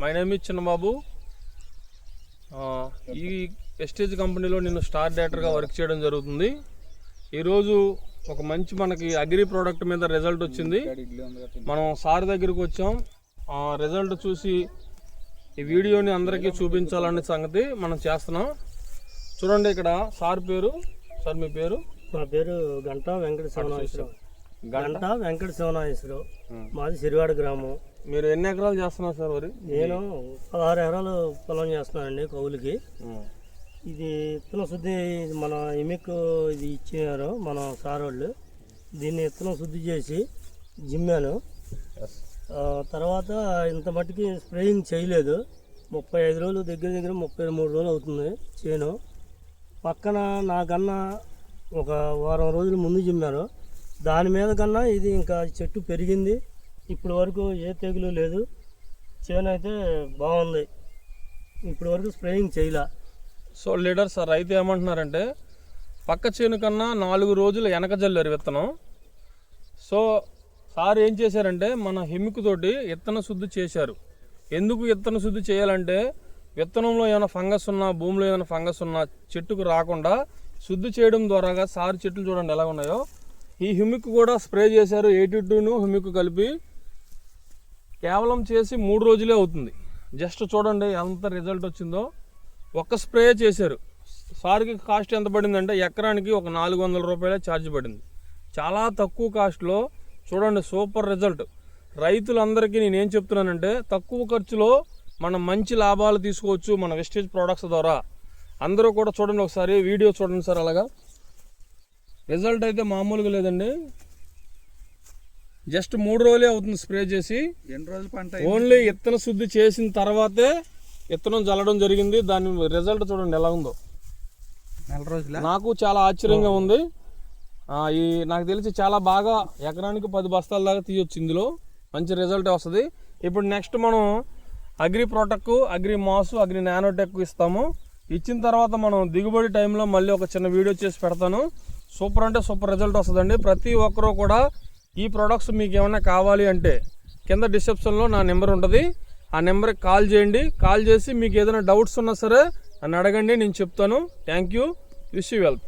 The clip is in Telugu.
మై నేమ్ ఇస్ చిన్నబాబు. ఈ వెస్టేజ్ కంపెనీలో నేను స్టార్ డైరెక్టర్గా వర్క్ చేయడం జరుగుతుంది. ఈరోజు ఒక మంచి మనకి అగ్రి ప్రోడక్ట్ మీద రిజల్ట్ వచ్చింది. మనం సార్ దగ్గరికి వచ్చాం. ఆ రిజల్ట్ చూసి ఈ వీడియోని అందరికీ చూపించాలనే సంగతి మనం చేస్తున్నాం. చూడండి, ఇక్కడ సార్ పేరు. సార్ మీ పేరు? నా పేరు గంటా వెంకట శివనాగేశ్వరరావు. మాది సిరివాడ గ్రామం. మీరు ఎన్ని ఎకరాలు చేస్తున్నారు సార్ వరి? నేను 16 ఎకరాలు పొలం చేస్తున్నానండి కౌలుకి. ఇది విత్తనం శుద్ధి మన ఎమిక్ ఇది ఇచ్చినారు మన సార్ వాళ్ళు. దీన్ని విత్తనం శుద్ధి చేసి జిమ్మాను. తర్వాత ఇంత మట్టికి స్ప్రేయింగ్ చేయలేదు. 35 రోజులు దగ్గర 33 రోజులు అవుతుంది చేను. పక్కన నాకన్నా ఒక వారం రోజుల ముందు జిమ్మాను. దాని మీద కన్నా ఇది ఇంకా చెట్టు పెరిగింది. ఇప్పటి వరకు ఏ తెగులు లేదు. చేను అయితే బాగుంది. ఇప్పటి వరకు స్ప్రేయింగ్ చేయలే. సో లీడర్ సార్ రైతు ఏమంటున్నారంటే పక్క చేను కన్నా 4 రోజులు వెనక జల్లారు విత్తనం. సో సార్ ఏం చేశారంటే మన హిమిక్ తోటి విత్తన శుద్ధి చేశారు. ఎందుకు విత్తన శుద్ధి చేయాలంటే విత్తనంలో ఏమైనా ఫంగస్ ఉన్నా, భూమిలో ఏమైనా ఫంగస్ ఉన్నా చెట్టుకు రాకుండా శుద్ధి చేయడం ద్వారాగా సార్ చెట్లు చూడండి ఎలా ఉన్నాయో. ఈ హ్యూమిక్ కూడా స్ప్రే చేశారు. 82ను హ్యూమిక్ కలిపి కేవలం చేసి 3 రోజులే అవుతుంది. జస్ట్ చూడండి ఎంత రిజల్ట్ వచ్చిందో. ఒక్క స్ప్రే చేశారు. సార్కి కాస్ట్ ఎంత పడిందంటే ఎకరానికి ఒక 400 రూపాయలే ఛార్జ్ పడింది. చాలా తక్కువ కాస్ట్లో చూడండి సూపర్ రిజల్ట్. రైతులందరికీ నేనేం చెప్తున్నానంటే తక్కువ ఖర్చులో మనం మంచి లాభాలు తీసుకోవచ్చు మన వెస్టేజ్ ప్రోడక్ట్స్ ద్వారా. అందరూ కూడా చూడండి, ఒకసారి వీడియో చూడండి సార్. అలాగా రిజల్ట్ అయితే మామూలుగా లేదండి. జస్ట్ 3 రోజులే అవుతుంది స్ప్రే చేసి. ఓన్లీ విత్తన శుద్ధి చేసిన తర్వాతే విత్తనం చల్లడం జరిగింది. దాని రిజల్ట్ చూడండి ఎలా ఉందో. నాకు చాలా ఆశ్చర్యంగా ఉంది. ఈ నాకు తెలిసి చాలా బాగా ఎకరానికి 10 బస్తాల దాకా తీయొచ్చు. ఇందులో మంచి రిజల్ట్ వస్తుంది. ఇప్పుడు నెక్స్ట్ మనం agri ప్రోటెక్, agri mass, agri nanotech ఇస్తాము. ఇచ్చిన తర్వాత మనం దిగుబడి టైంలో మళ్ళీ ఒక చిన్న వీడియో చేసి పెడతాను. సూపర్ అంటే సూపర్ రిజల్ట్ వస్తుందండి. ప్రతి ఒక్కరూ కూడా ఈ ప్రోడక్ట్స్ మీకు ఏమైనా కావాలి అంటే కింద డిస్క్రిప్షన్లో నా నెంబర్ ఉంటుంది. ఆ నెంబర్కి కాల్ చేయండి. కాల్ చేసి మీకు ఏదైనా డౌట్స్ ఉన్నా సరే నన్ను అడగండి, నేను చెప్తాను. Thank you. Wish you well.